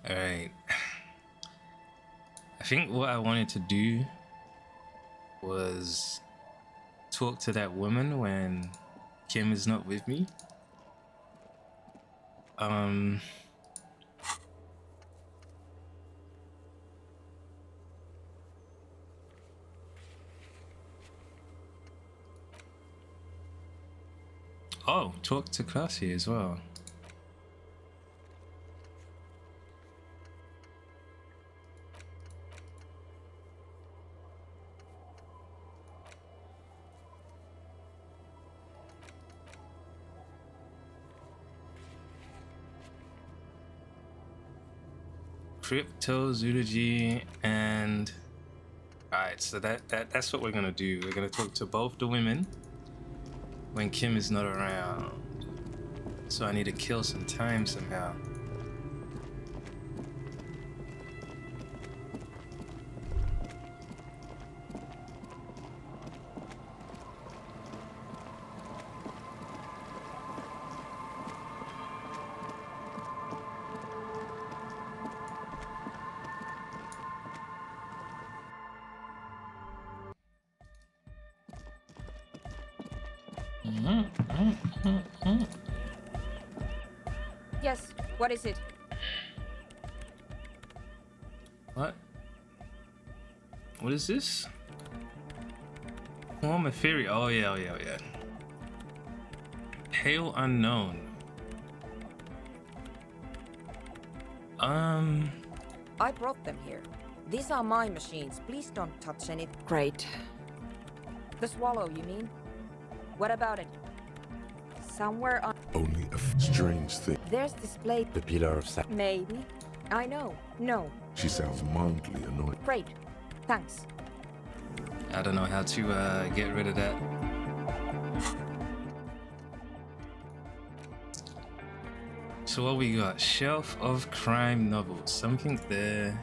All right. I think what I wanted to do was talk to that woman when Kim is not with me. Oh, talk to Classy as well. Cryptozoology and alright, so that's what we're gonna do. We're gonna talk to both the women when Kim is not around. So I need to kill some time somehow. Yes, what is it? What? What is this? Form a theory. Oh yeah. Hail unknown. I brought them here. These are my machines. Please don't touch any. Great. The swallow, you mean? What about it? Somewhere on. Only a strange thing. There's displayed. The pillar of Maybe. I know. No. She sounds mildly annoyed. Great. Thanks. I don't know how to get rid of that. So what we got? Shelf of crime novels. Something there.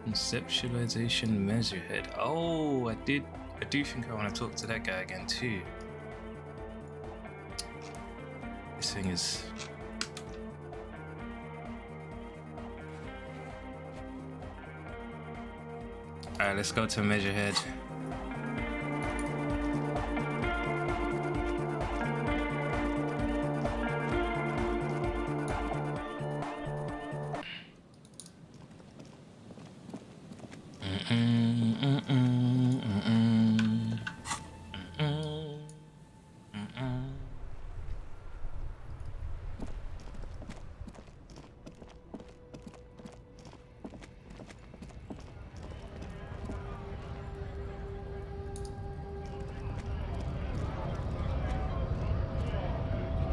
Conceptualization measurehead. Oh, I do think I want to talk to that guy again too. This thing is. Alright, let's go to measurehead.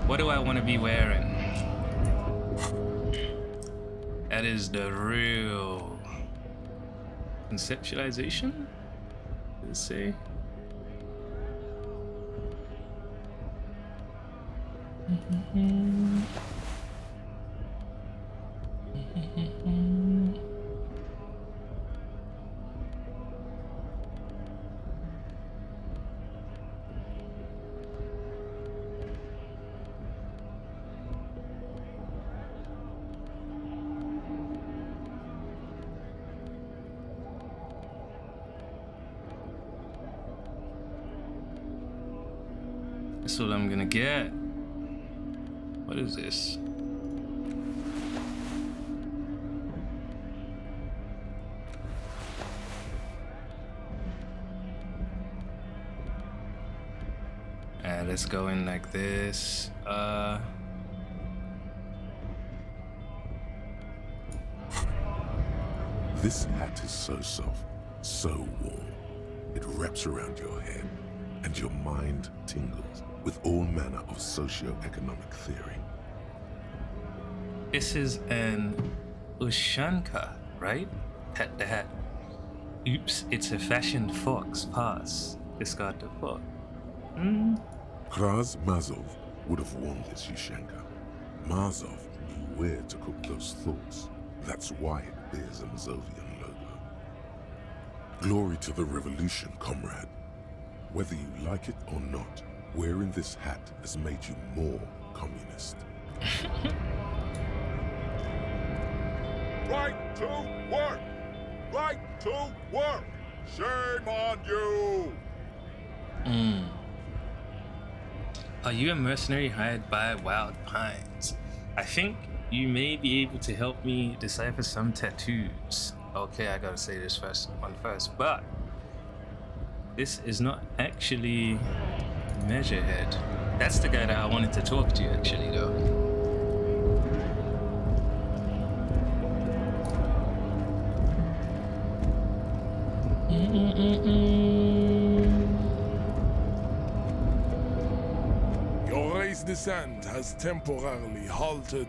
What do I want to be wearing? That is the real conceptualization? Let's see. That's what I'm gonna get. What is this? Let's go in like this. This hat is so soft, so warm. It wraps around your head, and your mind tingles with all manner of socio-economic theory. This is an Ushanka, right? Pet the hat. Oops, it's a fashion fox. Pass. Discard the fox. Kraz Mazov would have worn this Ushanka. Mazov knew where to cook those thoughts. That's why it bears a Mazovian logo. Glory to the revolution, comrade. Whether you like it or not, Wearing this hat has made you more communist. Right to work! Right to work! Shame on you! Are you a mercenary hired by Wild Pines? I think you may be able to help me decipher some tattoos. Okay, I gotta say this first, but this is not actually Measurehead. That's the guy that I wanted to talk to, actually, though. Your race descent has temporarily halted,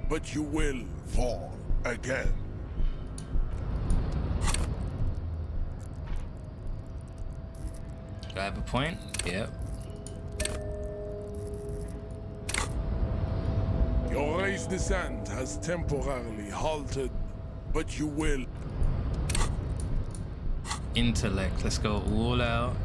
but you will fall again. Do I have a point? Yep. Your race descent has temporarily halted, but you will. Intellect. Let's go all out.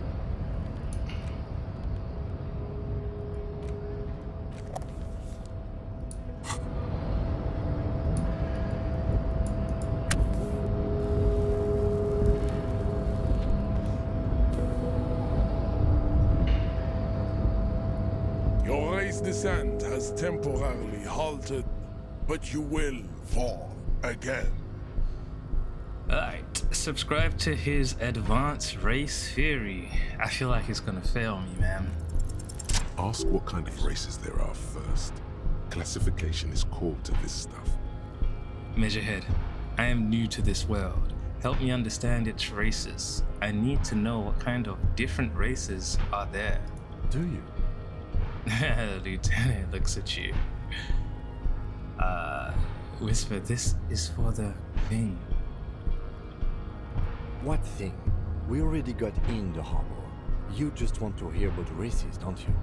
Your race descent has temporarily halted, but you will fall again. Alright, subscribe to his advanced race theory. I feel like it's gonna fail me, man. Ask what kind of races there are first. Classification is core to this stuff. Measurehead, I am new to this world. Help me understand its races. I need to know what kind of different races are there. Do you? Lieutenant looks at you. Whisper, this is for the thing. What thing? We already got in the harbor. You just want to hear about races, don't you?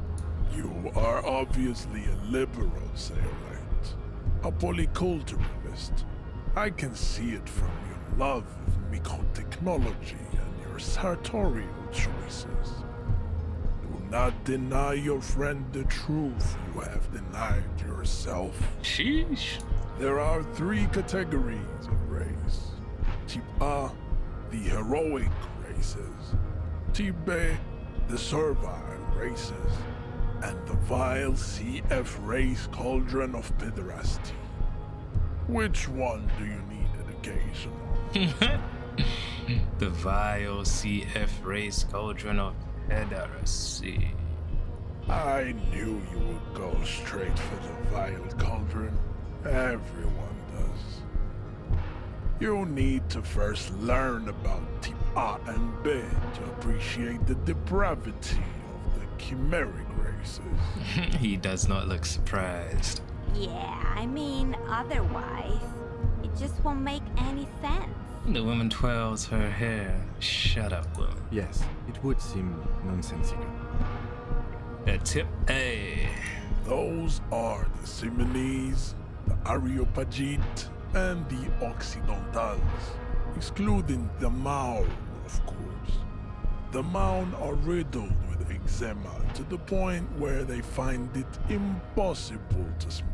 You are obviously a liberal, Sailorite. A polyculturalist. I can see it from your love of microtechnology and your sartorial choices. Do not deny your friend the truth you have denied yourself. Sheesh. There are 3 categories of race. Type A, the heroic races. Type B, the servile races. And the vile CF race cauldron of pederasty. Which one do you need education on? The vile CF race cauldron of pederasty. I knew you would go straight for the vile cauldron. Everyone does. You need to first learn about Type A and B to appreciate the depravity of the chimeric races. He does not look surprised. Yeah, I mean, otherwise, it just won't make any sense. The woman twirls her hair. Shut up, woman. Yes, it would seem nonsensical. Tip A. Those are the Simonese, the Areopagite, and the Occidentals, excluding the Maun, of course. The Maun are riddled with eczema to the point where they find it impossible to smile.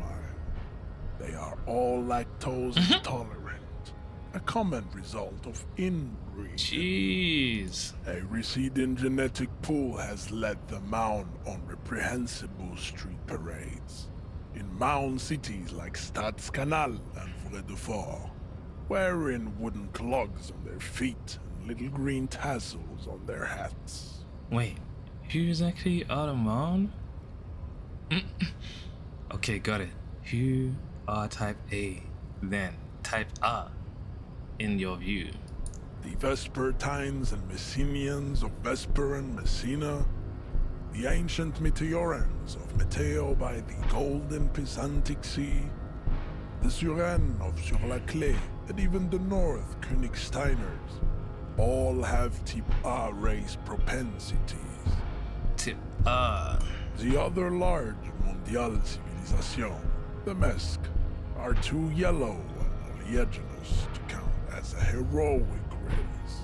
They are all lactose intolerant, a common result of inbreeding. Jeez. A receding genetic pool has led the Maun on reprehensible street parades in Maun cities like Stadskanal and Vredefort, wearing wooden clogs on their feet and little green tassels on their hats. Wait, who's actually Ottoman? Okay, got it. Who are type A, then type A, in your view? The Vespertines and Messenians of Vesper and Messina, the ancient Meteorans of Meteo by the golden Pisantic Sea, the Suren of Sur-la-Clé, and even the North Königsteiners, all have Type A race propensities. Type A. The other large Mondial civilization, the Mesk, are too yellow and oleaginous to count as a heroic race.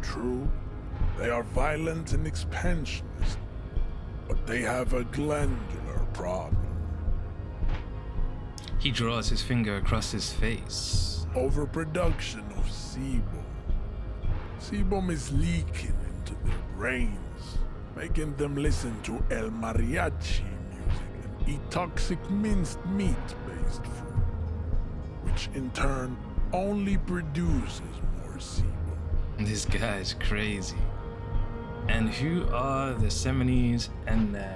True, they are violent and expansionist, but they have a glandular problem. He draws his finger across his face. Overproduction of sebum. Sebum is leaking into their brains, making them listen to El Mariachi music and eat toxic minced meat-based food, which in turn only produces more sebum. This guy's crazy. And who are the Semines and the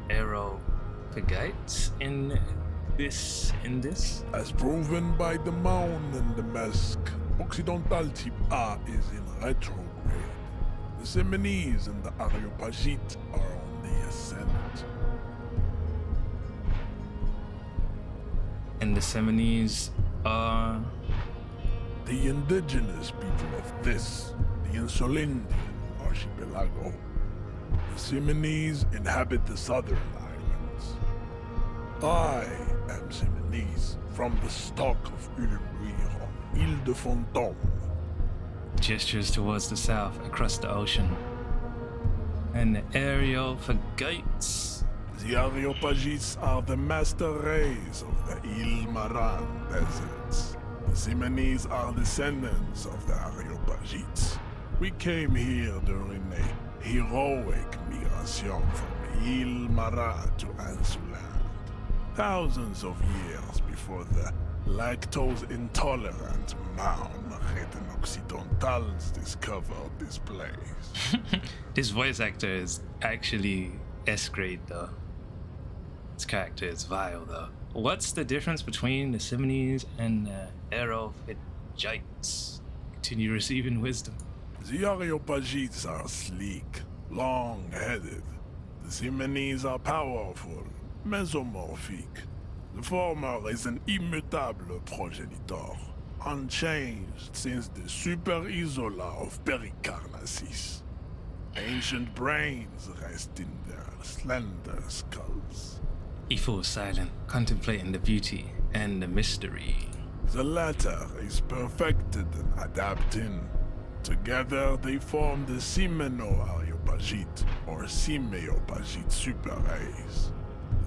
Aerophagites in this? As proven by the mound and the mask, Occidental Type A is in retrograde. The Semines and the Areopagites are on the ascent. And the Semines are... The indigenous people of this, the Insulindian archipelago. The Semines inhabit the southern islands. I am Semines, from the stock of Elysium on Ile de Fantôme. Gestures towards the south across the ocean. And the Aerophagites. The Areopagites are the master race of the Ile Maran deserts. The Semines are descendants of the Areopagites. We came here during a heroic migration from Ile Maran to Ansuland. Thousands of years before the lactose-intolerant Marmoreten Occidentals discovered this place. This voice actor is actually S-grade though. His character is vile though. What's the difference between the Semines and the Aerophagites? Continue receiving wisdom. The Areopagites are sleek, long-headed. The Semines are powerful, mesomorphic. The former is an immutable progenitor, unchanged since the Super Isola of Pericarnassus. Ancient brains rest in their slender skulls. He falls silent, contemplating the beauty and the mystery. The latter is perfected and adapting. Together they form the Semeno-Areopagite or Simeopagite super race.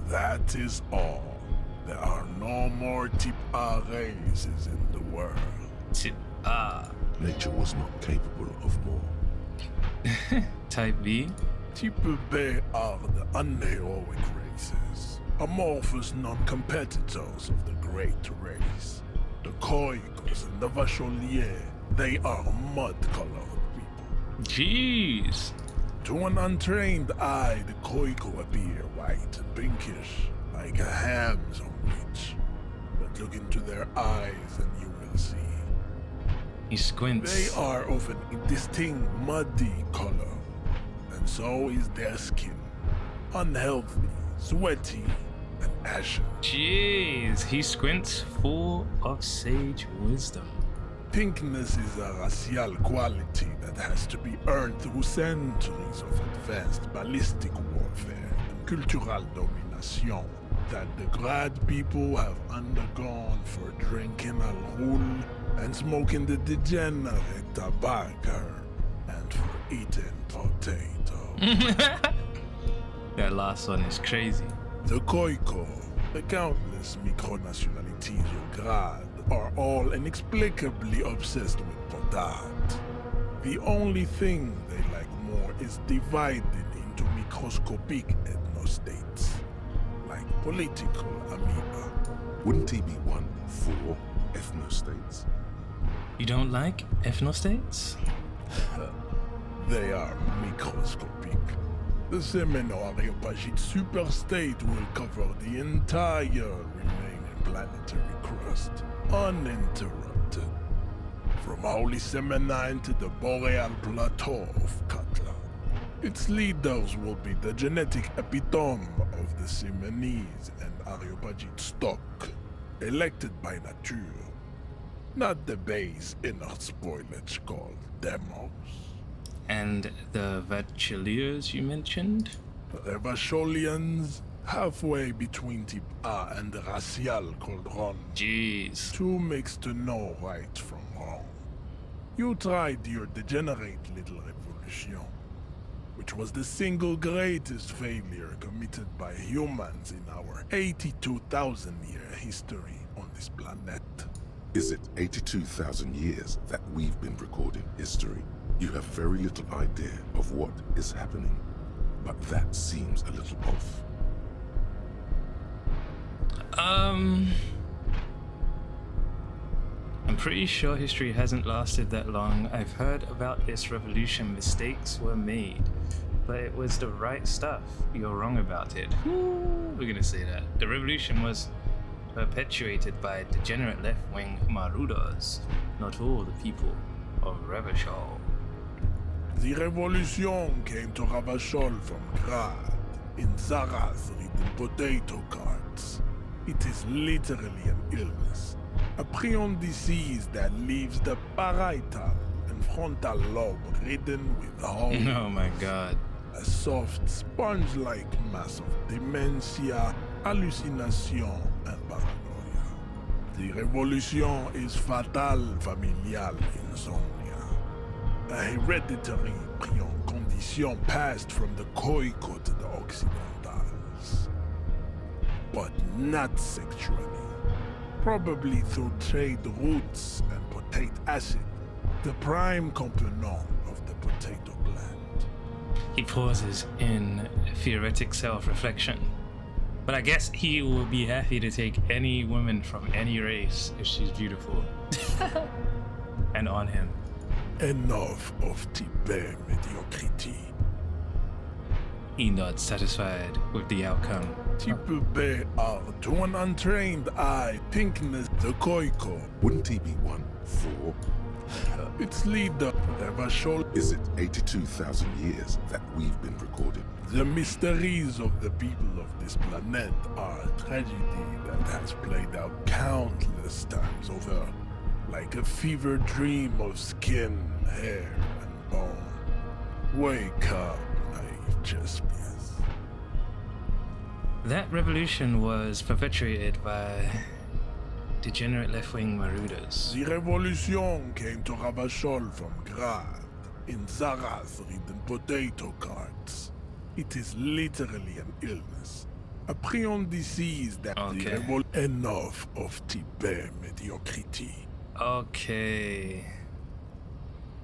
That is all. There are no more Type A races in the world. Type A. Nature was not capable of more. Type B. Type B are the unheroic races, amorphous non-competitors of the great race. The Koikos and the Vacholiers, they are mud-colored people. Jeez. To an untrained eye, the Koiko appear white and pinkish, like a ham's on witch. But look into their eyes and you will see. He squints. They are of an indistinct muddy color, and so is their skin. Unhealthy, sweaty, and ashen. Jeez. He squints full of sage wisdom. Pinkness is a racial quality that has to be earned through centuries of advanced ballistic warfare and cultural domination that the Grad people have undergone for drinking al ghul and smoking the degenerate tobacco and for eating potatoes. That last one is crazy. The Koiko, the countless micronationalities of Grad, are all inexplicably obsessed with potat. The only thing they like more is dividing into microscopic ethnostates, like political amoeba. Wouldn't he be one for ethnostates? You don't like ethnostates? They are microscopic. The Semeno-Areopagite superstate will cover the entire remaining planetary crust, uninterrupted. From Holy Semenine to the Boreal Plateau of Katla. Its leaders will be the genetic epitome of the Semenese and Areopagite stock, elected by nature, not the base inner spoilage called demos. And the Vacheliers you mentioned? The Vacholians, halfway between Type A and the racial Cauldron. Jeez. Too mixed to know right from wrong. You tried your degenerate little revolution. which was the single greatest failure committed by humans in our 82,000-year history on this planet. Is it 82,000 years that we've been recording history? You have very little idea of what is happening, but that seems a little off. I'm pretty sure history hasn't lasted that long. I've heard about this revolution. Mistakes were made, but it was the right stuff. You're wrong about it. We're gonna say that. The revolution was perpetuated by degenerate left-wing Marauders, not all the people of Revachol. The revolution came to Ravachol from Grad, in Zara's ridden potato carts. It is literally an illness, a prion disease that leaves the parietal and frontal lobe ridden with holes. Oh my god. A soft, sponge-like mass of dementia, hallucination, and paranoia. The revolution is fatal familial insomnia, a hereditary prion condition passed from the Koiko to the Occidentals. But not sexually. Probably through trade routes and potate acid, the prime component of the potato plant. He pauses in theoretic self-reflection. But I guess he will be happy to take any woman from any race if she's beautiful. And on him. Enough of type mediocrity. He nods, satisfied with the outcome. Type B are, to an untrained eye, thinkness the Koiko. Wouldn't he be 1-4? Its leader, Revachol. Is it 82,000 years that we've been recording? The mysteries of the people of this planet are a tragedy that has played out countless times over, like a fever dream of skin, hair, and bone. Wake up, naive Chespias. That revolution was perpetuated by degenerate left-wing Marauders. The revolution came to Ravachol from Grad, in Zara's ridden potato carts. It is literally an illness, a prion disease that enough of type mediocrity. Okay.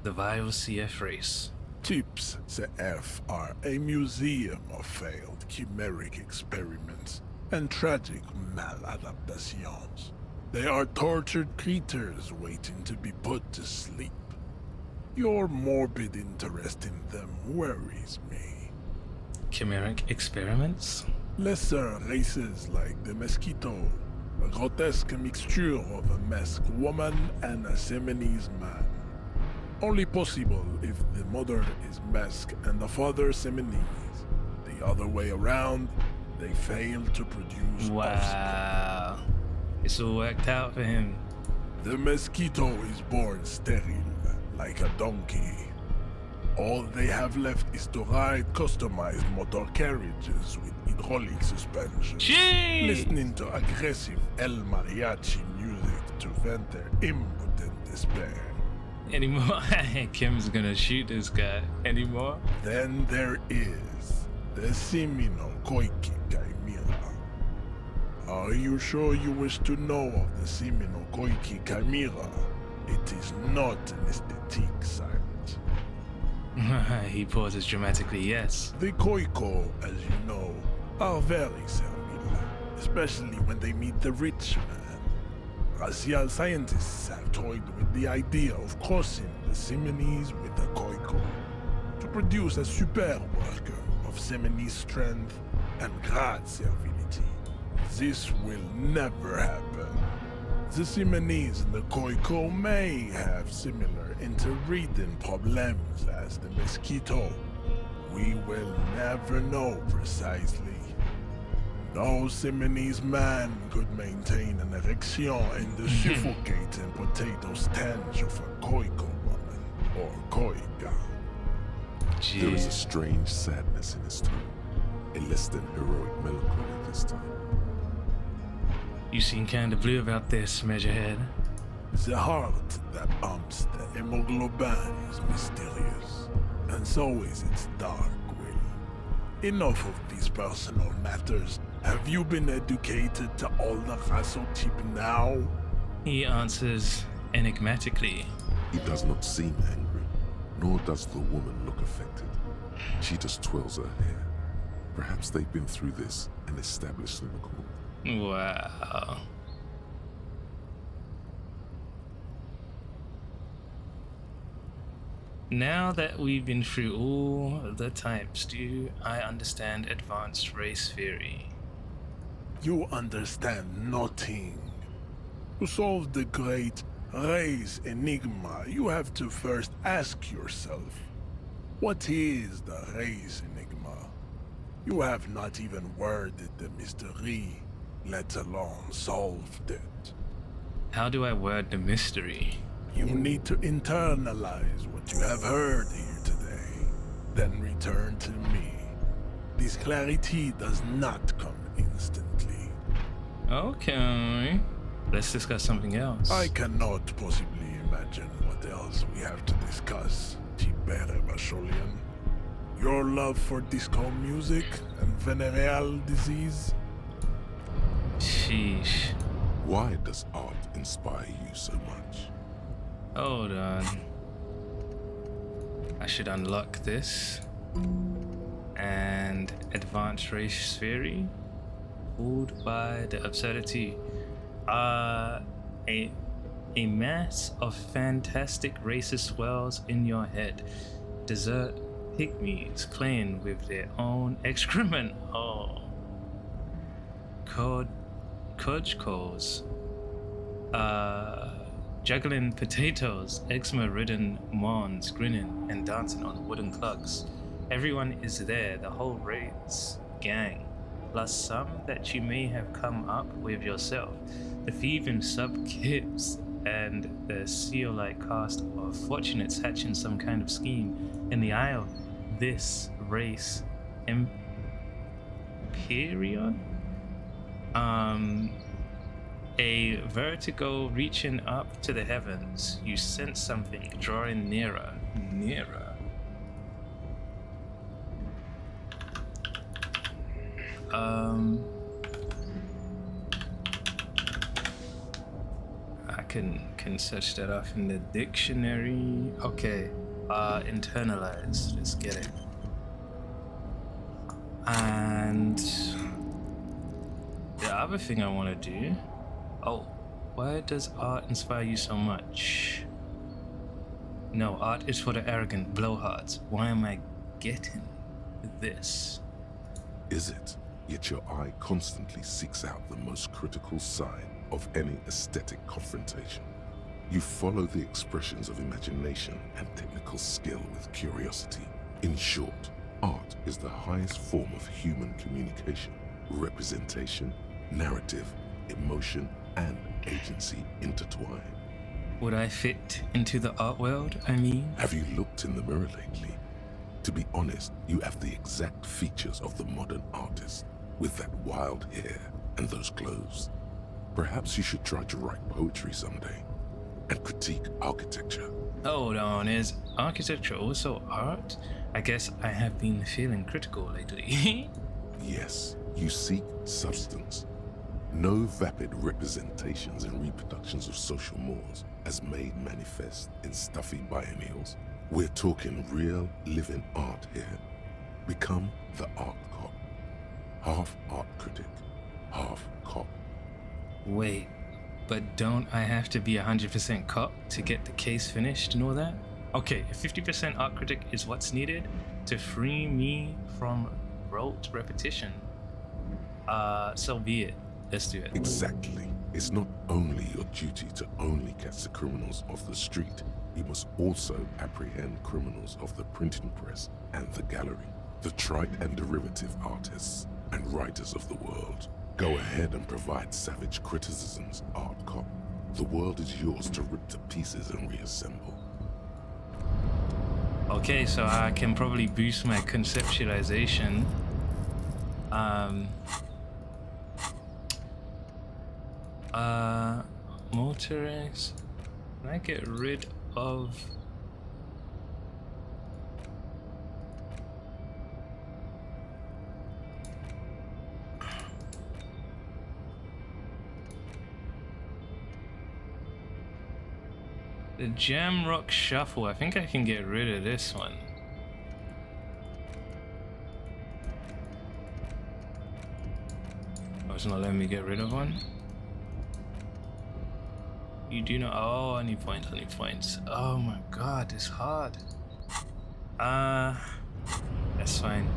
The vile CF race. Tips CF are a museum of failed chimeric experiments and tragic maladaptations. They are tortured creatures waiting to be put to sleep. Your morbid interest in them worries me. Chimeric experiments? Lesser races like the mosquito, a grotesque mixture of a masked woman and a Semenese man. Only possible if the mother is masked and the father Semenese. The other way around, they fail to produce offspring. Wow. It's all worked out for him. The mosquito is born sterile, like a donkey. All they have left is to ride customized motor carriages with hydraulic suspension, Jeez! listening to aggressive El Mariachi music to vent their impotent despair. Anymore? Kim's gonna shoot this guy. Anymore? Then there is the Simino Koiki Chimera. Are you sure you wish to know of the Simino Koiki Chimera? It is not an aesthetic sight. He pauses dramatically, yes. The Koiko, as you know, are very servile, especially when they meet the rich man. Racial scientists have toyed with the idea of crossing the Semenese with the Koiko to produce a super worker of Semenese strength and Grad servility. This will never happen. The Semenese and the Koiko may have similar interbreeding problems as the mosquito. We will never know precisely. No Semenese man could maintain an erection in the suffocating potato stench of a Koiko woman or Koika. There is a strange sadness in his tone, a less than heroic melancholy this time. You seem kinda blue about this, Measurehead. The heart that pumps the hemoglobin is mysterious, and so is its dark enough of these personal matters. Have you been educated to all the Rasotip now? He answers enigmatically. He does not seem angry, nor does the woman look affected. She just twirls her hair. Perhaps they've been through this and established an accord. Wow. Now that we've been through all the types, do I understand advanced race theory? You understand nothing. To solve the great race enigma, you have to first ask yourself, what is the race enigma? You have not even worded the mystery, let alone solved it. How do I word the mystery? You need to internalize what you have heard here today, then return to me. This clarity does not come instantly. Okay. Let's discuss something else. I cannot possibly imagine what else we have to discuss, Tibere Basholian. Your love for disco music and venereal disease? Sheesh. Why does art inspire you so much? Hold on. I should unlock this. And advanced race theory. Fooled by the absurdity. A mass of fantastic racist swells in your head. Desert pygmies playing with their own excrement. Oh. Kojkos. Juggling potatoes, eczema-ridden mons grinning and dancing on wooden clugs. Everyone is there, the whole race gang, plus some that you may have come up with yourself. The thieving sub-kips and the seal-like cast of fortunates hatching some kind of scheme in the eye of this race Empyrean? A vertigo reaching up to the heavens. You sense something drawing nearer. I can search that off in the dictionary. Okay. Internalize. Let's get it. And the other thing I want to do. Oh, why does art inspire you so much? No, art is for the arrogant blowhards. Why am I getting this? Is it? Yet your eye constantly seeks out the most critical side of any aesthetic confrontation. You follow the expressions of imagination and technical skill with curiosity. In short, art is the highest form of human communication, representation, narrative, emotion, and agency intertwined. Would I fit into the art world, I mean? Have you looked in the mirror lately? To be honest, you have the exact features of the modern artist, with that wild hair and those clothes. Perhaps you should try to write poetry someday, and critique architecture. Hold on, is architecture also art? I guess I have been feeling critical lately. Yes, you seek substance. No vapid representations and reproductions of social mores as made manifest in stuffy biennials. We're talking real, living art here. Become the art cop. Half art critic, half cop. Wait, but don't I have to be 100% cop to get the case finished and all that? Okay, if 50% art critic is what's needed to free me from rote repetition, so be it. Let's do it. Exactly. It's not only your duty to only catch the criminals off the street, you must also apprehend criminals of the printing press and the gallery, the trite and derivative artists and writers of the world. Go ahead and provide savage criticisms, art cop. The world is yours to rip to pieces and reassemble. Okay, so I can probably boost my conceptualization. Motorex. Can I get rid of... The Jam Rock Shuffle. I think I can get rid of this one. Oh, it's not letting me get rid of one. You do not. Oh, I need points. I need points. Oh my god, it's hard. That's fine.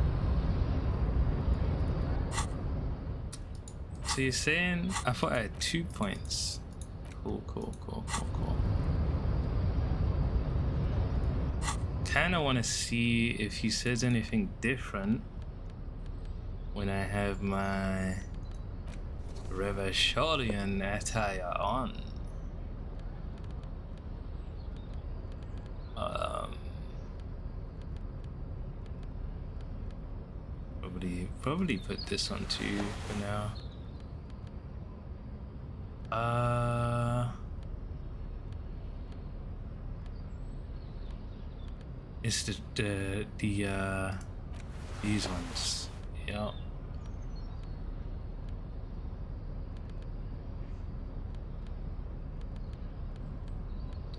So you're saying I thought I had 2 points. Cool. Kinda wanna see if he says anything different when I have my Revacholian attire on. Probably put this on too for now. It's the these ones. Yeah.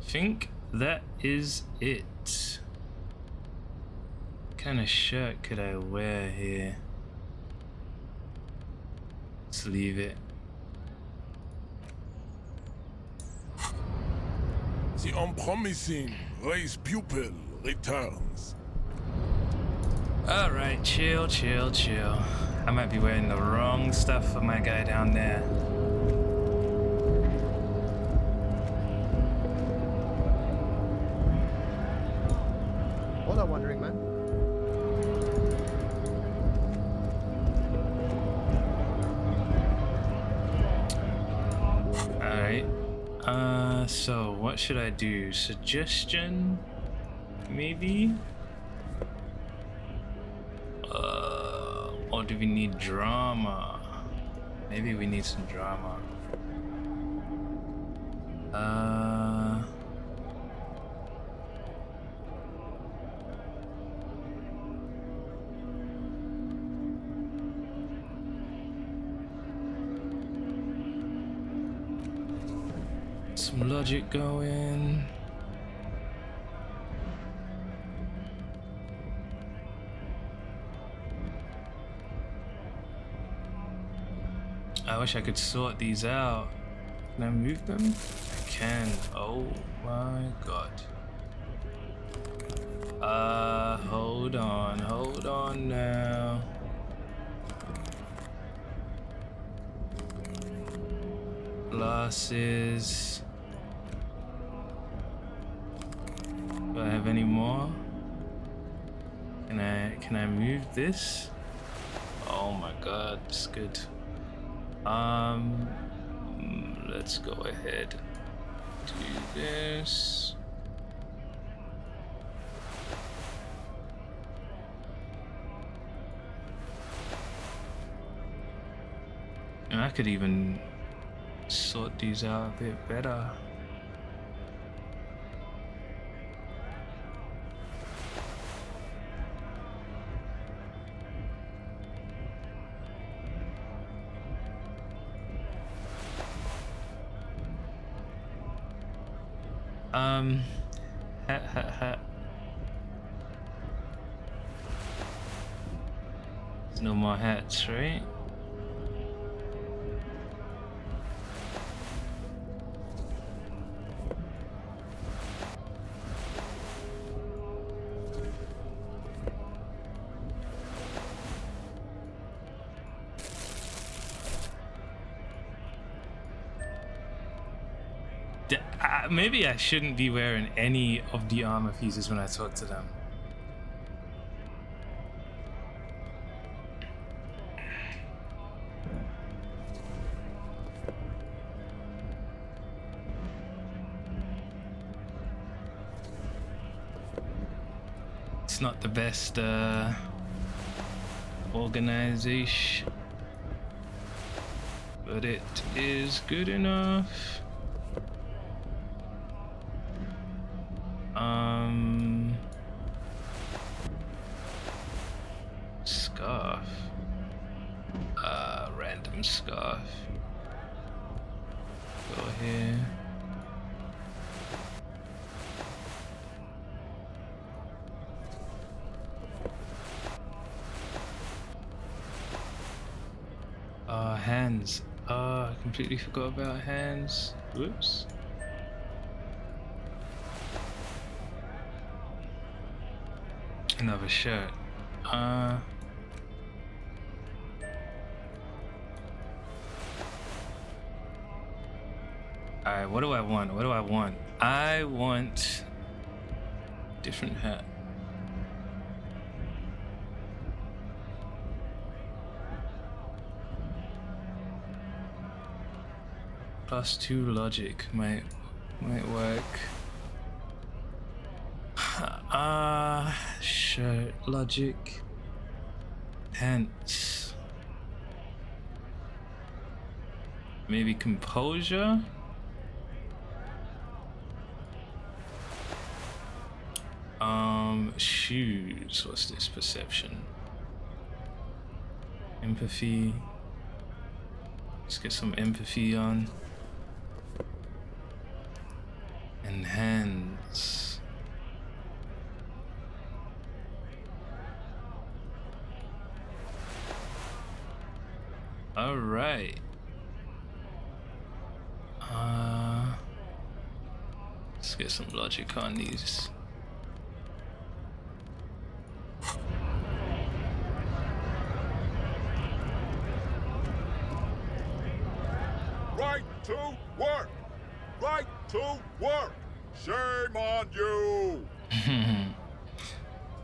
Think that is it. What kind of shirt could I wear here? Let's leave it. The unpromising race pupil returns. Alright, chill. I might be wearing the wrong stuff for my guy down there. Hola, wandering man. Alright. So what should I do? Suggestion? Maybe? Or do we need drama? Maybe we need some drama. Some logic going. I wish I could sort these out. Can I move them? I can. Oh my god. Hold on now. Glasses. Do I have any more? Can I move this? Oh my god, it's good. Let's go ahead. Do this. And I could even sort these out a bit better. There's no more hats, right? Maybe I shouldn't be wearing any of the armor pieces when I talk to them. It's not the best organization, but it is good enough. Scarf. Random scarf. Go here. hands. Oh, I completely forgot about hands. Whoops. Another shirt. Alright, what do I want? What do I want? I want different hat. +2 logic might work. Shirt, logic, pants. Maybe composure? Shoes. What's this? Perception. Empathy. Let's get some empathy on. And hands. All right. Let's get some logic on these. Right to work! Right to work! Shame on you!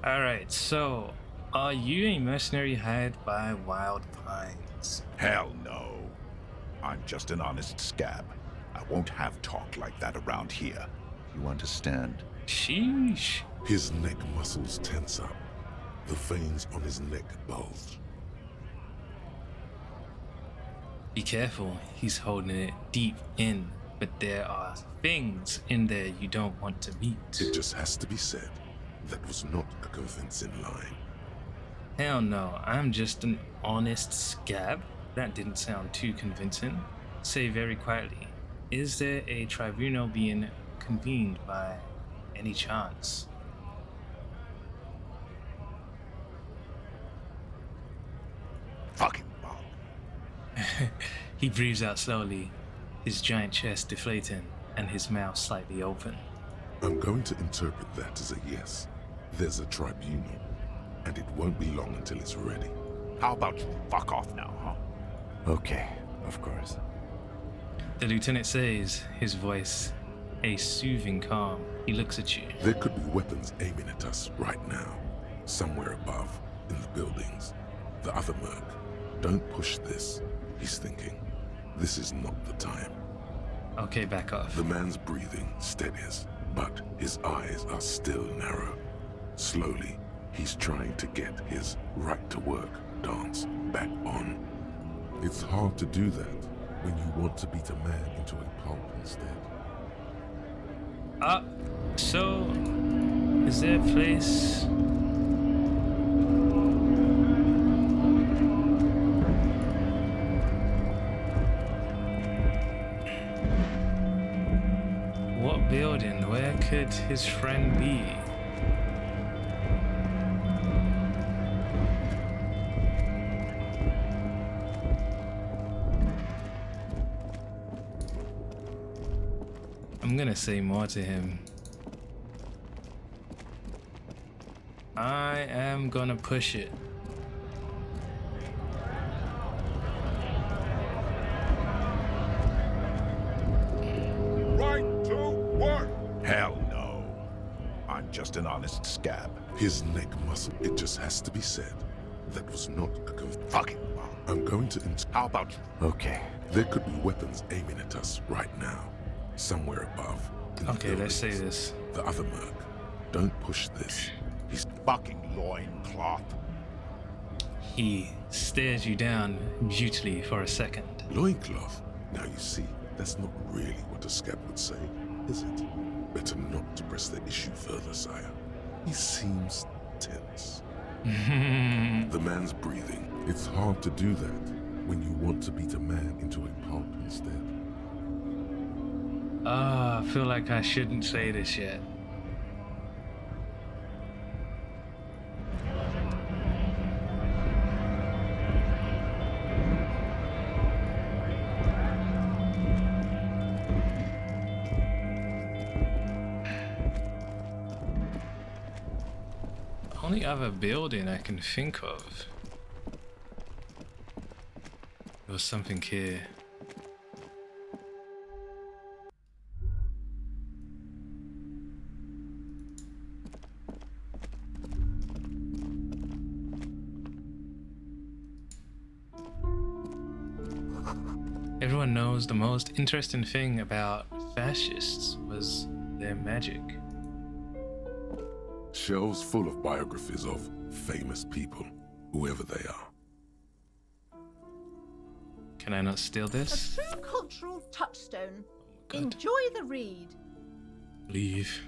Alright, so are you a mercenary hired by Wild Pines? Hell no. I'm just an honest scab. I won't have talk like that around here. You understand? Sheesh. His neck muscles tense up. The veins on his neck bulge. Be careful, he's holding it deep in, but there are things in there you don't want to meet. It just has to be said. That was not a convincing line. Hell no, I'm just an honest scab? That didn't sound too convincing. Say very quietly, is there a tribunal being convened by any chance? Fucking bug. He breathes out slowly, his giant chest deflating and his mouth slightly open. I'm going to interpret that as a yes. There's a tribunal, and it won't be long until it's ready. How about you fuck off now, huh? Okay, of course. The lieutenant says, his voice a soothing calm. He looks at you. There could be weapons aiming at us right now, somewhere above, in the buildings. The other merc. Don't push this, he's thinking. This is not the time. Okay, back off. The man's breathing steadies, but his eyes are still narrow. Slowly, he's trying to get his right-to-work dance back on. It's hard to do that when you want to beat a man into a pulp instead. So, is there a place? What building? Where could his friend be? I'm gonna say more to him. I am gonna push it. Right to work! Hell no. I'm just an honest scab. His neck muscle, it just has to be said. That was not a Fucking bug. I'm going to How about you? Okay. There could be weapons aiming at us right now, somewhere above. in the Okay, let's say buildings. this. The other merc. Don't push this. He's fucking loincloth. He stares you down mutely for a second. Loincloth. Now you see, that's not really what a scab would say, is it? Better not to press the issue further, sire. He seems tense. The man's breathing. It's hard to do that when you want to beat a man into a pulp instead. I feel like I shouldn't say this yet. only other building I can think of. There was something here. Everyone knows the most interesting thing about fascists was their magic. Shelves full of biographies of famous people, whoever they are. Can I not steal A this? true cultural touchstone. God. Enjoy the read. Leave.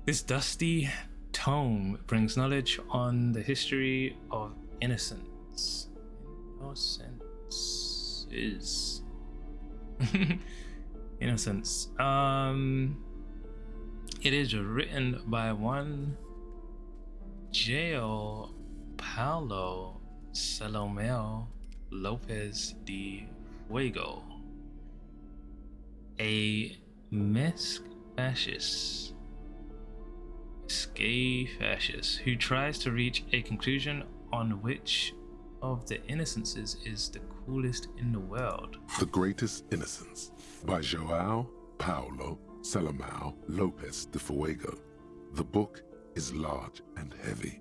This dusty tome brings knowledge on the history of innocence. Innocence is innocence. It is written by one João Paulo Salomão Lopes de Fuego, a Mesque fascist, who tries to reach a conclusion on which of the innocences is the coolest in the world. The Greatest Innocence by João Paulo Salomão Lopes de Fuego. The book is large and heavy.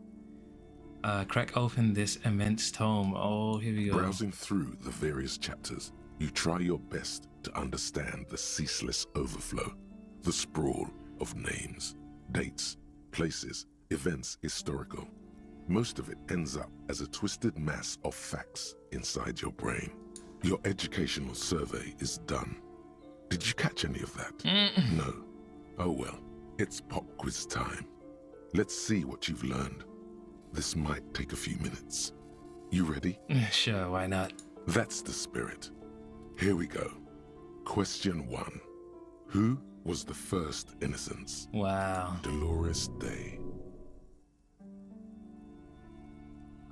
Crack open this immense tome. Oh, here we go. Browsing through the various chapters, you try your best to understand the ceaseless overflow, the sprawl of names, dates, places, events historical. Most of it ends up as a twisted mass of facts inside your brain. Your educational survey is done. Did you catch any of that? No. Oh well, it's pop quiz time. Let's see what you've learned. This might take a few minutes. You ready? Sure, why not? That's the spirit. Here we go. Question 1. Who was the first innocence? Wow. Dolores Day.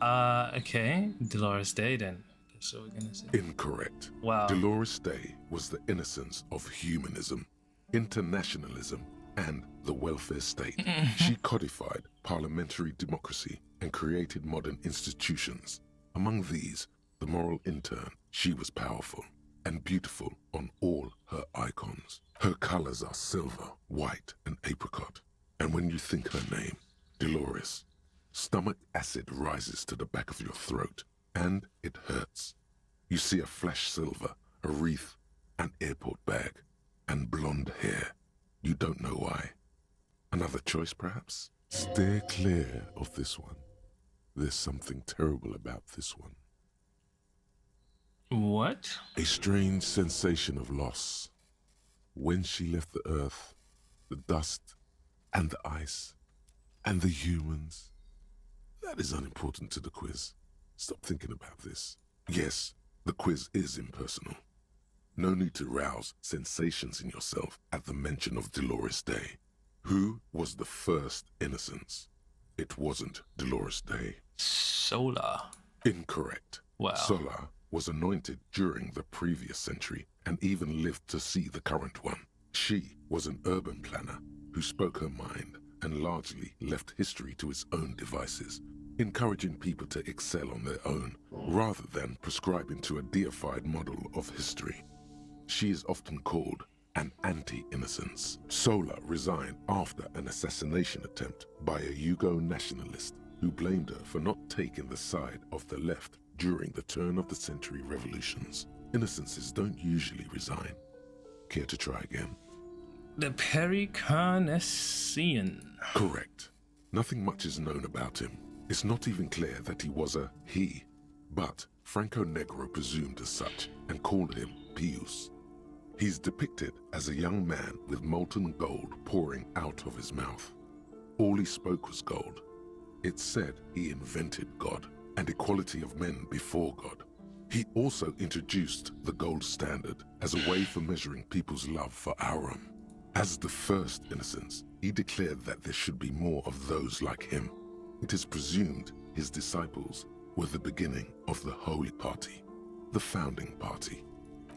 Okay. Dolores Day then. That's what we're gonna say. Incorrect. Wow. Dolores Day was the innocence of humanism, internationalism, and the welfare state. She codified parliamentary democracy and created modern institutions. Among these, the moral intern. She was powerful and beautiful on all her icons. Her colors are silver, white, and apricot. And when you think her name, Dolores, stomach acid rises to the back of your throat, and it hurts. You see a flash silver, a wreath, an airport bag, and blonde hair. You don't know why. Another choice, perhaps? Steer clear of this one. There's something terrible about this one. What? A strange sensation of loss. When she left the earth, the dust, and the ice, and the humans. That is unimportant to the quiz. Stop thinking about this. Yes, the quiz is impersonal. No need to rouse sensations in yourself at the mention of Dolores Day. Who was the first innocence? It wasn't Dolores Day. Solar. Incorrect. Wow. Solar was anointed during the previous century and even lived to see the current one. She was an urban planner who spoke her mind and largely left history to its own devices, encouraging people to excel on their own rather than prescribing to a deified model of history. She is often called an anti-innocence. Sola resigned after an assassination attempt by a Yugo nationalist who blamed her for not taking the side of the left during the turn-of-the-century revolutions. Innocences don't usually resign. Care to try again? The Pericarnassian. Correct. Nothing much is known about him. It's not even clear that he was a he, but Franco Negro presumed as such and called him Pius. He's depicted as a young man with molten gold pouring out of his mouth. All he spoke was gold. It's said he invented God and equality of men before God. He also introduced the gold standard as a way for measuring people's love for Aurum. As the first innocence, he declared that there should be more of those like him. It is presumed his disciples were the beginning of the Holy Party, the founding party.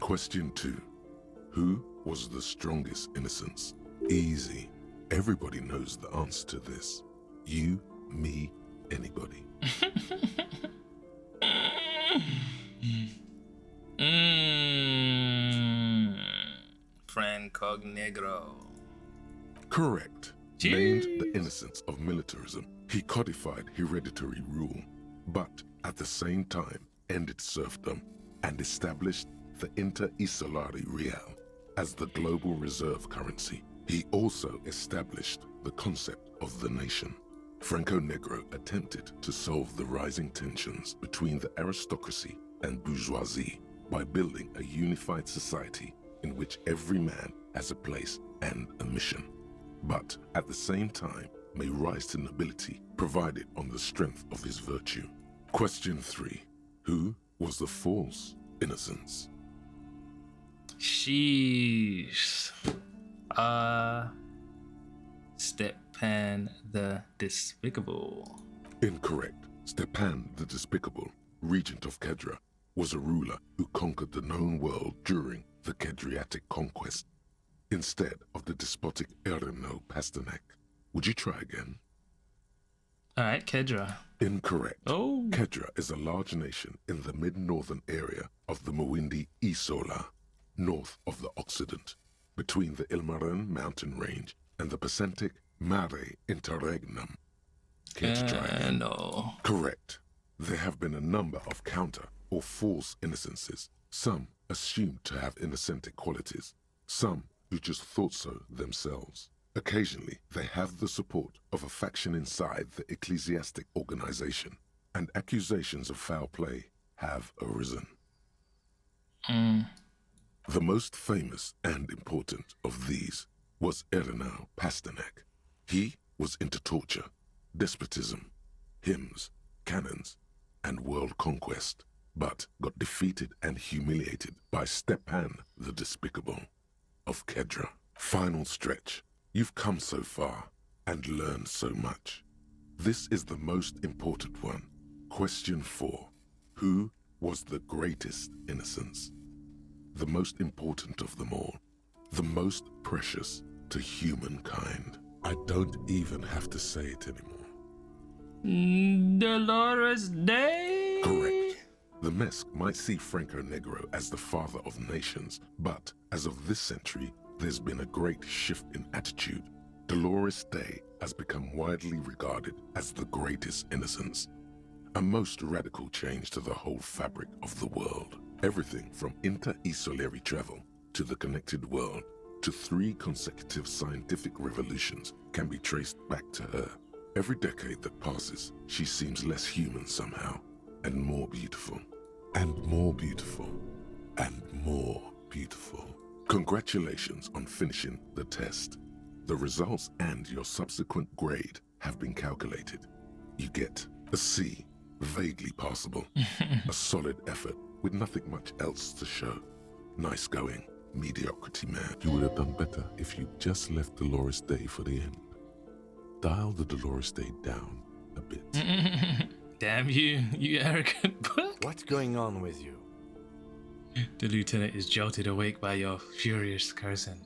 Question 2. Who was the strongest innocence? Easy. Everybody knows the answer to this. You, me, anybody. Franco Negro. Correct. Jeez. Named the innocence of militarism, he codified hereditary rule, but at the same time ended serfdom and established the Inter-Isolari Real as the global reserve currency. He also established the concept of the nation. Franco Negro attempted to solve the rising tensions between the aristocracy and bourgeoisie by building a unified society in which every man has a place and a mission, but at the same time may rise to nobility provided on the strength of his virtue. Question 3. Who was the false innocence? Sheesh. Stepan the Despicable. Incorrect. Stepan the Despicable, regent of Kedra, was a ruler who conquered the known world during the Kedriatic conquest, instead of the despotic Erno Pasternak. Would you try again? Alright, Kedra. Incorrect. Oh. Kedra is a large nation in the mid-northern area of the Mawindi Isola, north of the Occident, between the Ilmarin mountain range and the Pacific Mare Interregnum. Care to try again? No. Correct. There have been a number of counter or false innocences, some assumed to have innocentic qualities, some who just thought so themselves. Occasionally, they have the support of a faction inside the ecclesiastic organization, and accusations of foul play have arisen. The most famous and important of these was Erno Pasternak. He was into torture, despotism, hymns, cannons, and world conquest, but got defeated and humiliated by Stepan the Despicable of Kedra. Final stretch. You've come so far and learned so much. This is the most important one. Question 4. Who was the greatest innocence? The most important of them all. The most precious to humankind. I don't even have to say it anymore. Dolores Day? Correct. The Mesk might see Franco Negro as the father of nations, but as of this century, there's been a great shift in attitude. Dolores Day has become widely regarded as the greatest innocence. A most radical change to the whole fabric of the world. Everything from inter-isolary travel to the connected world to 3 consecutive scientific revolutions can be traced back to her. Every decade that passes, she seems less human somehow, and more beautiful, and more beautiful, and more beautiful. Congratulations on finishing the test. The results and your subsequent grade have been calculated. You get a C, vaguely passable, a solid effort with nothing much else to show. Nice going, mediocrity man. You would have done better if you just left Dolores Day for the end. Dial the Dolores Day down a bit. Damn you, you arrogant book. What's going on with you? The lieutenant is jolted awake by your furious cursing.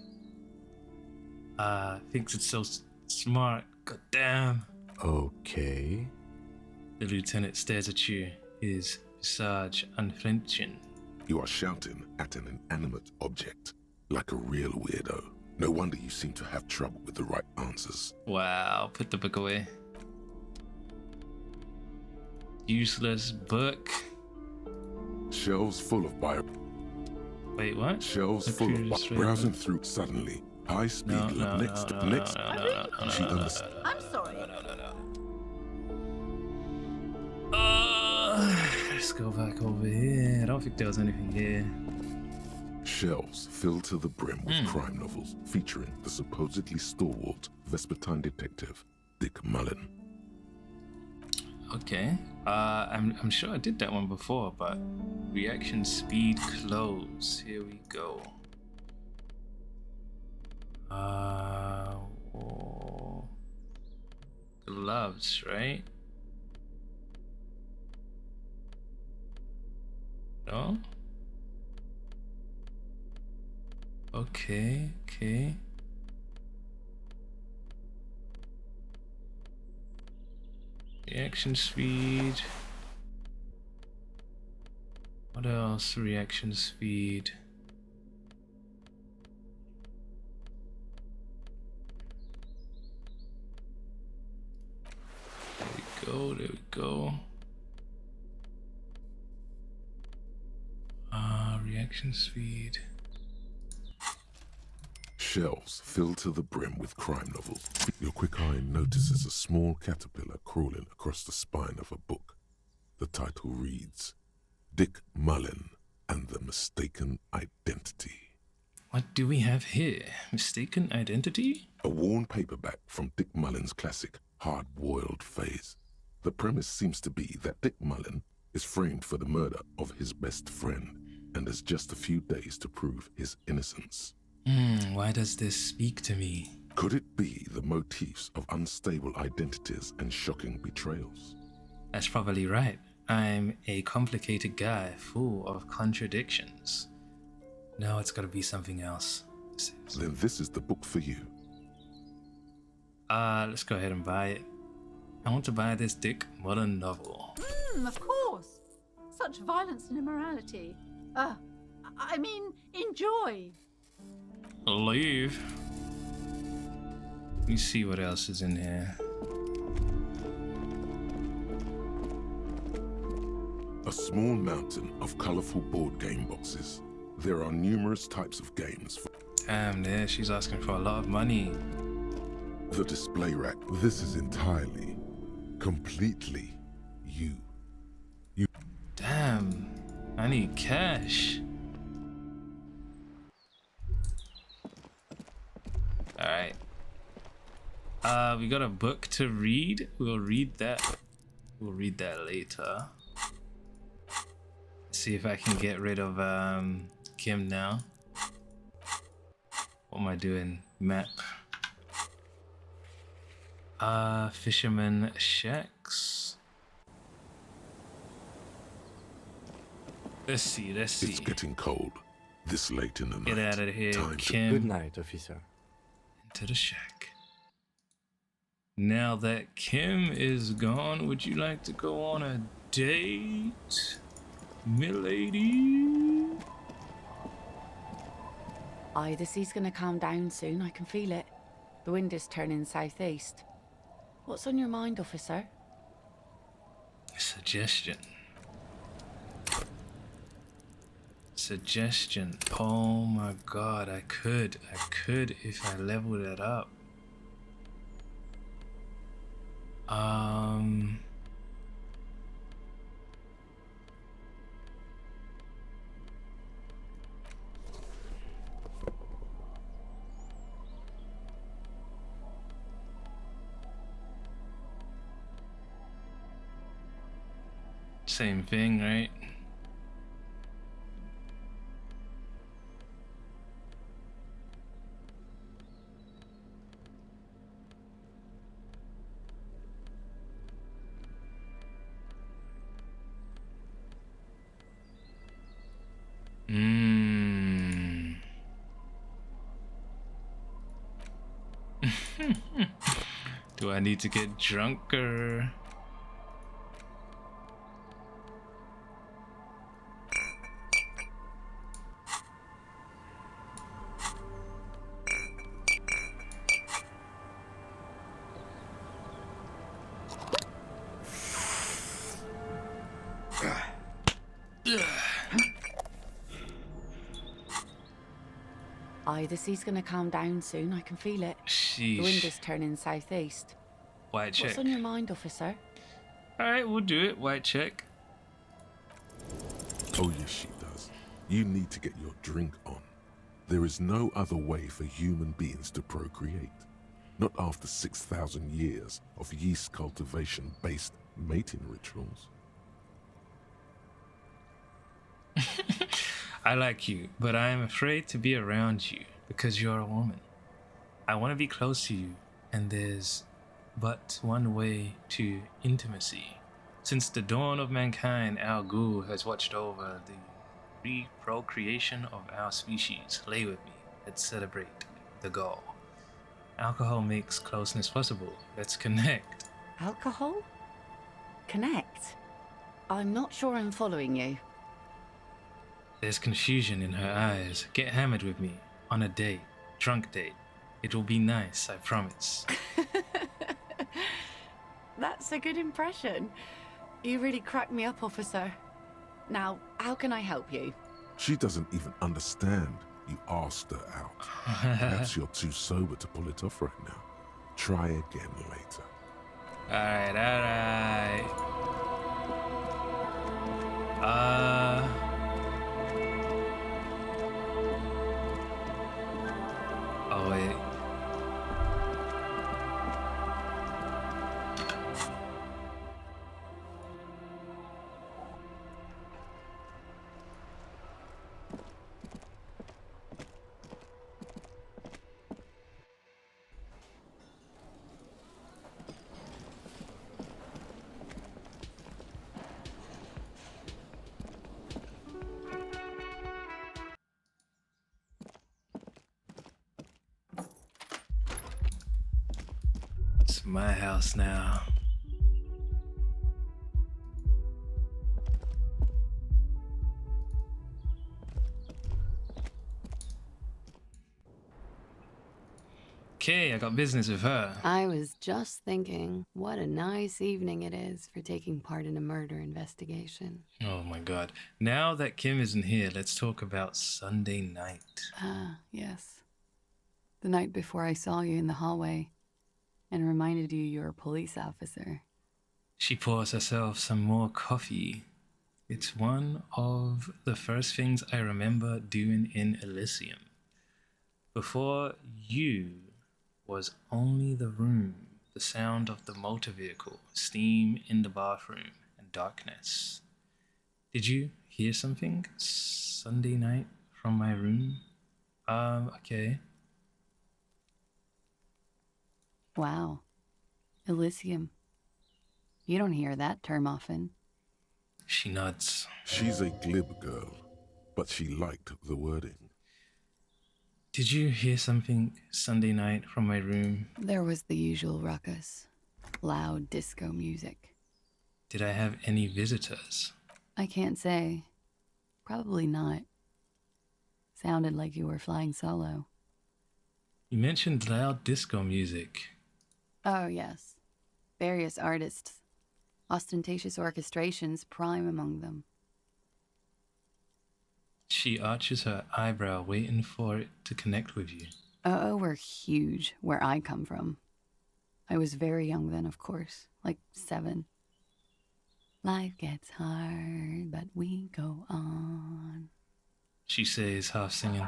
Thinks it's so smart. God damn. Okay. The lieutenant stares at you, his visage unflinching. You are shouting at an inanimate object, like a real weirdo. No wonder you seem to have trouble with the right answers. Wow, put the book away. Useless book. Shelves full of bio. Wait, what? Shelves full of browsing through suddenly. High speed next. She understands. I'm sorry. Let's go back over here. I don't think there was anything here. Shelves filled to the brim with crime novels featuring the supposedly stalwart Vespertine detective Dick Mullen. Okay. I'm sure I did that one before, but reaction speed close. Here we go. Gloves, right? No? Okay. Reaction speed. What else? Reaction speed. There we go. Reaction speed. Shelves filled to the brim with crime novels. Your quick eye notices a small caterpillar crawling across the spine of a book. The title reads, Dick Mullen and the Mistaken Identity. What do we have here? Mistaken identity? A worn paperback from Dick Mullen's classic Hard-Boiled Phase. The premise seems to be that Dick Mullen is framed for the murder of his best friend and has just a few days to prove his innocence. Why does this speak to me? Could it be the motifs of unstable identities and shocking betrayals? That's probably right. I'm a complicated guy full of contradictions. No, it's gotta be something else. Then this is the book for you. Let's go ahead and buy it. I want to buy this Dick Mullen novel. Of course. Such violence and immorality. I mean, enjoy. Leave. Let me see what else is in here. A small mountain of colorful board game boxes. There are numerous types of games. Damn, there, she's asking for a lot of money. The display rack. This is entirely, completely you. Damn, I need cash. Alright. We got a book to read. We'll read that. We'll read that later. See if I can get rid of Kim now. What am I doing? Map. Fisherman Shacks. Let's see. It's getting cold. This late in the night. Get out of here, Kim. Good night, officer. Into the shack. Now that Kim is gone, would you like to go on a date, milady? Aye, the sea's gonna calm down soon. I can feel it. The wind is turning southeast. What's on your mind, officer? Suggestion. Oh my god, I could if I leveled it up. Same thing, right? Do I need to get drunker? Aye, the sea's gonna calm down soon. I can feel it. Sheesh. The wind is turning southeast. White check. What's on your mind, officer? Alright, we'll do it. White check. Oh yes, she does. You need to get your drink on. There is no other way for human beings to procreate. Not after 6,000 years of yeast cultivation-based mating rituals. I like you, but I am afraid to be around you because you're a woman. I want to be close to you, and there's but one way to intimacy. Since the dawn of mankind, our ghoul has watched over the reprocreation of our species. Lay with me. Let's celebrate the goal. Alcohol makes closeness possible. Let's connect. Alcohol? connect. I'm not sure I'm following you. There's confusion in her eyes. Get hammered with me. On a date. Drunk date. It will be nice, I promise. That's a good impression. You really cracked me up, officer. Now, how can I help you? She doesn't even understand you asked her out. Perhaps you're too sober to pull it off right now. Try again later. Alright, alright. Oh, wait. It's my house now. Okay, I got business with her. I was just thinking, what a nice evening it is for taking part in a murder investigation. Oh my god. Now that Kim isn't here, let's talk about Sunday night. Ah, yes. The night before I saw you in the hallway and reminded you you're a police officer. She pours herself some more coffee. It's one of the first things I remember doing in Elysium. Before you was only the room, the sound of the motor vehicle, steam in the bathroom, and darkness. Did you hear something Sunday night from my room? Okay. Wow. Elysium. You don't hear that term often. She nods. She's a glib girl, but she liked the wording. Did you hear something Sunday night from my room? There was the usual ruckus. Loud disco music. Did I have any visitors? I can't say. Probably not. Sounded like you were flying solo. You mentioned loud disco music. Oh, yes. Various artists. Ostentatious orchestrations prime among them. She arches her eyebrow, waiting for it to connect with you. Were huge where I come from. I was very young then, of course, like 7. Life gets hard, but we go on. She says, half singing,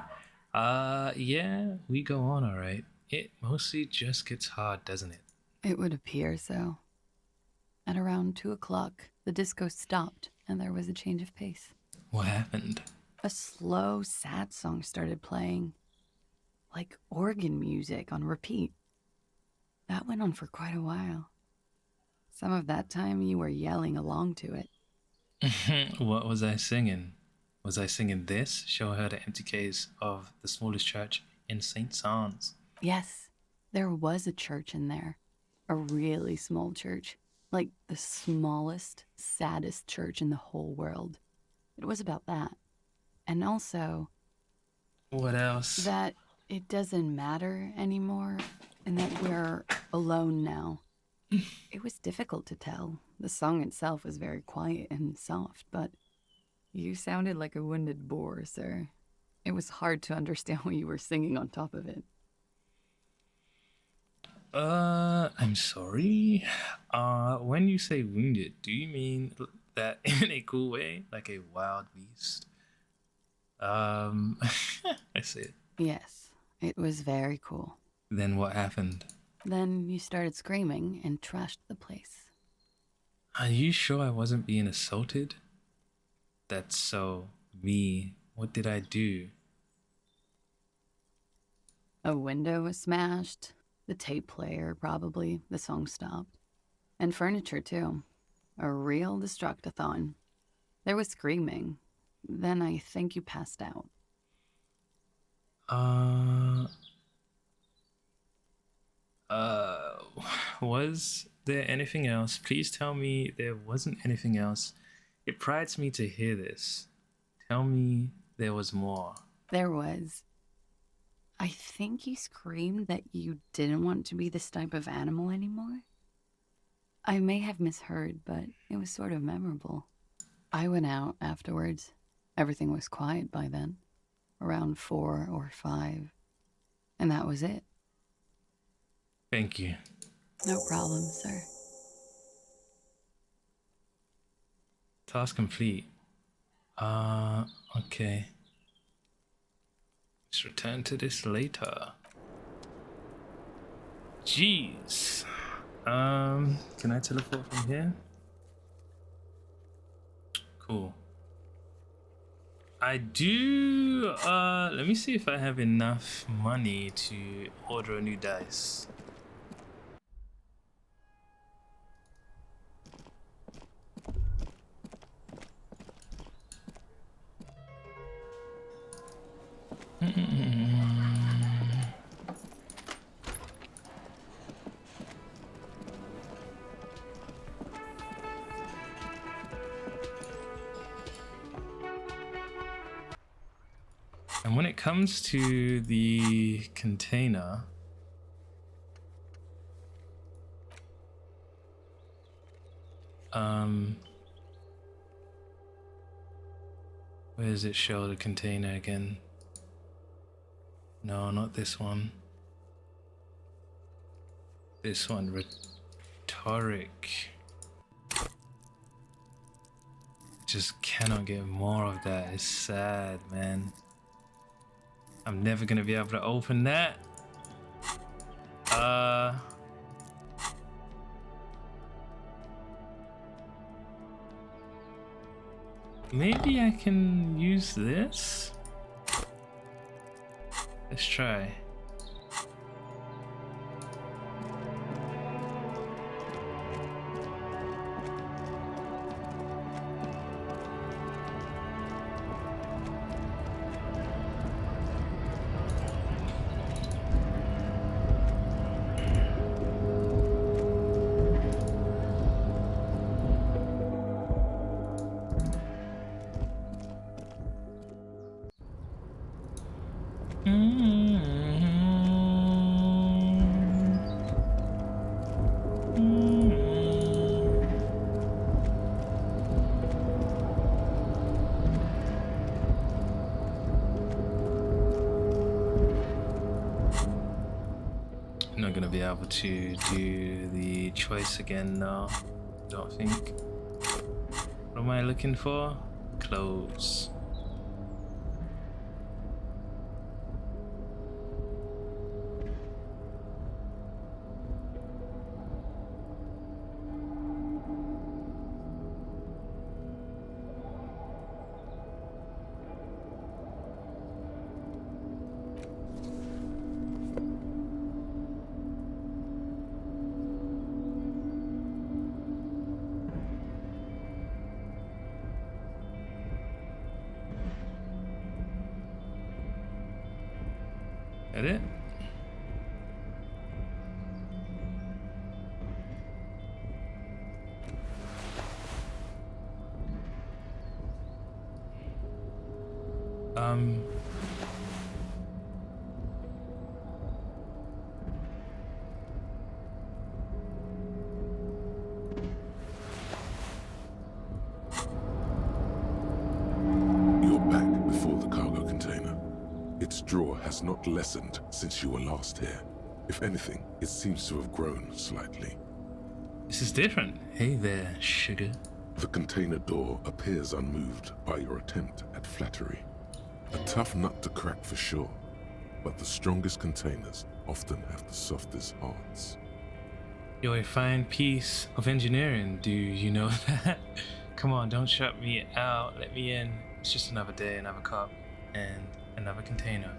yeah, we go on all right. It mostly just gets hard, doesn't it? It would appear so. At around 2 o'clock, the disco stopped and there was a change of pace. What happened? A slow, sad song started playing, like organ music on repeat. That went on for quite a while. Some of that time you were yelling along to it. What was I singing? Was I singing this? Show her the empty case of the smallest church in St. Sans. Yes, there was a church in there. A really small church. Like the smallest, saddest church in the whole world. It was about that. And also... What else? That it doesn't matter anymore, and that we're alone now. It was difficult to tell. The song itself was very quiet and soft, but you sounded like a wounded boar, sir. It was hard to understand what you were singing on top of it. I'm sorry. When you say wounded, do you mean that in a cool way? Like a wild beast? I see it. Yes, it was very cool. Then what happened? Then you started screaming and trashed the place. Are you sure I wasn't being assaulted? That's so me. What did I do? A window was smashed. The tape player, probably. The song stopped. And furniture, too. A real destructathon. There was screaming. Then I think you passed out. Was there anything else? Please tell me there wasn't anything else. It prides me to hear this. Tell me there was more. There was. I think you screamed that you didn't want to be this type of animal anymore. I may have misheard, but it was sort of memorable. I went out afterwards. Everything was quiet by then, around 4 or 5, and that was it. Thank you. No problem, sir. Task complete. Okay. Let's return to this later. Jeez. Can I teleport from here? Cool. I do, let me see if I have enough money to order a new dice. And when it comes to the container, where does it show the container again? No, not this one. This one, rhetoric. Just cannot get more of that. It's sad, man. I'm never gonna be able to open that. Maybe I can use this. Let's try. Not gonna be able to do the choice again now. Don't think. What am I looking for? Clothes. That it? You're back before the cargo container. Its draw has not lessened since you were last here. If anything, it seems to have grown slightly. This is different. Hey there, sugar. The container door appears unmoved by your attempt at flattery. A tough nut to crack for sure, but the strongest containers often have the softest hearts. You're a fine piece of engineering, do you know that? Come on, don't shut me out. Let me in. It's just another day, another cup, and another container.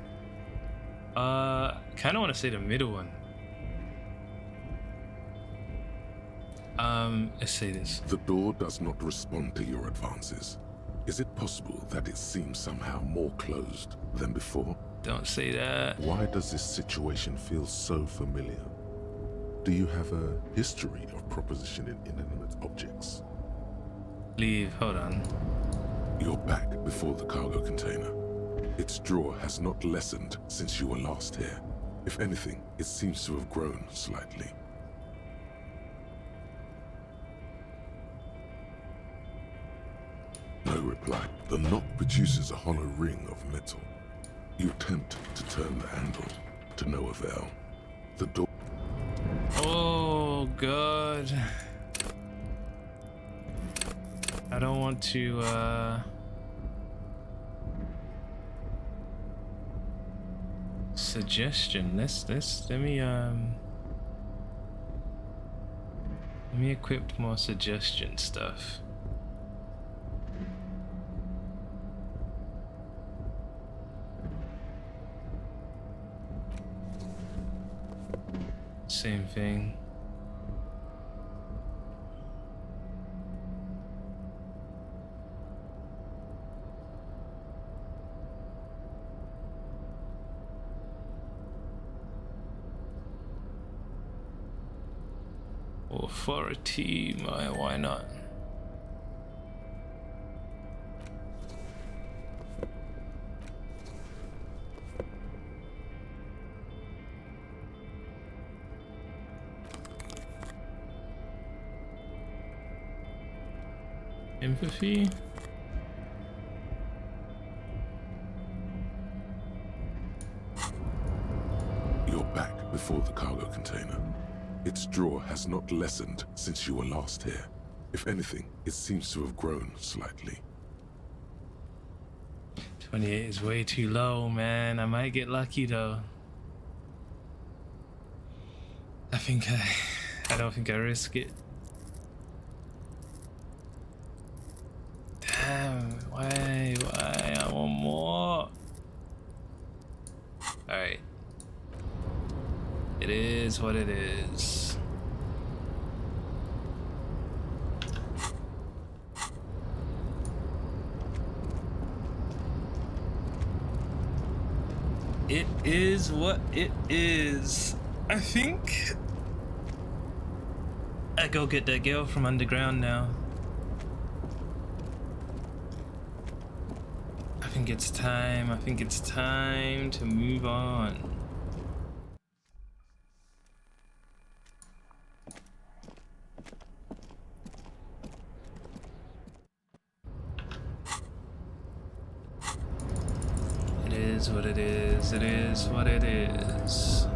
Kind of want to say the middle one. Let's say this. The door does not respond to your advances. Is it possible that it seems somehow more closed than before? Don't say that. Why does this situation feel so familiar? Do you have a history of proposition in inanimate objects. Leave, hold on. You're back before the cargo container. Its draw has not lessened since you were last here. If anything, it seems to have grown slightly. No reply. The knock produces a hollow ring of metal. You attempt to turn the handle, to no avail. The door... Oh, God. I don't want to, Suggestion. Let me equip more suggestion stuff. Same thing. Authority, why not? Empathy? You're back before the cargo container. Its draw has not lessened since you were last here. If anything, it seems to have grown slightly. 28 is way too low, man. I might get lucky though. I don't think I risk it. Damn, why? I want more. Alright. It is what it is. It is what it is. I think I go get that girl from underground now. I think it's time to move on. It is what it is. It is what it is.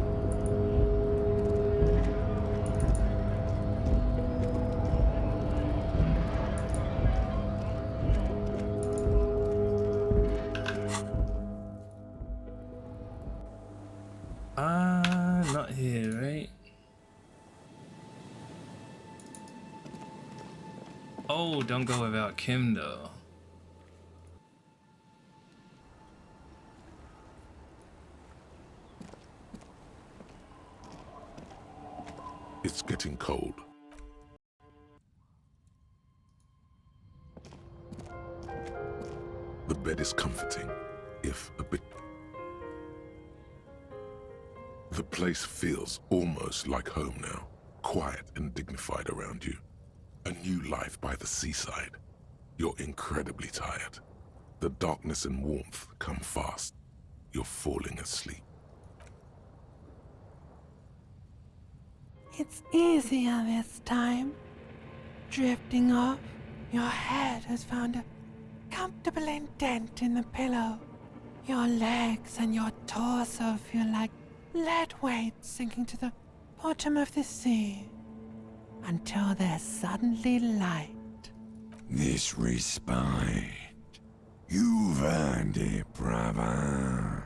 Not here, right? Oh, don't go without Kim though. It's getting cold. The bed is comforting, if a bit. The place feels almost like home now, quiet and dignified around you. A new life by the seaside. You're incredibly tired. The darkness and warmth come fast. You're falling asleep. It's easier this time. Drifting off, your head has found a comfortable indent in the pillow. Your legs and your torso feel like lead weights sinking to the bottom of the sea, until there's suddenly light. This respite, you've earned it, brother.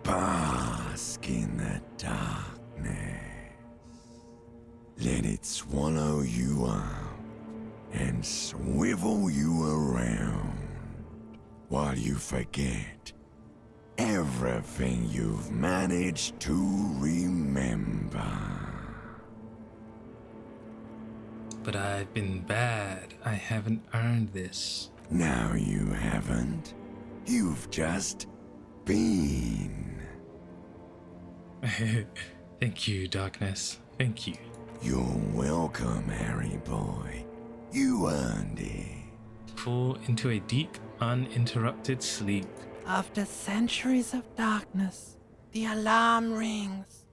Bask in the darkness. Let it swallow you up and swivel you around while you forget everything you've managed to remember. But I've been bad. I haven't earned this. No, you haven't. You've just been. Thank you, darkness. Thank you. You're welcome, Harry boy. You earned it. Fall into a deep, uninterrupted sleep. After centuries of darkness, the alarm rings.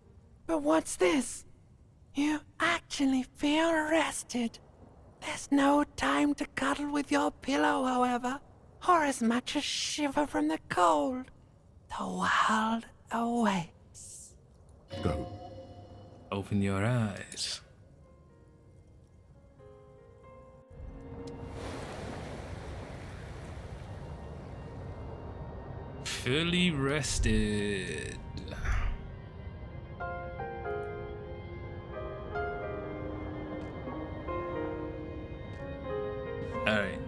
But what's this? You actually feel rested. There's no time to cuddle with your pillow, however, or as much as shiver from the cold. The world awaits. Go. Open your eyes. Fully rested. Alright.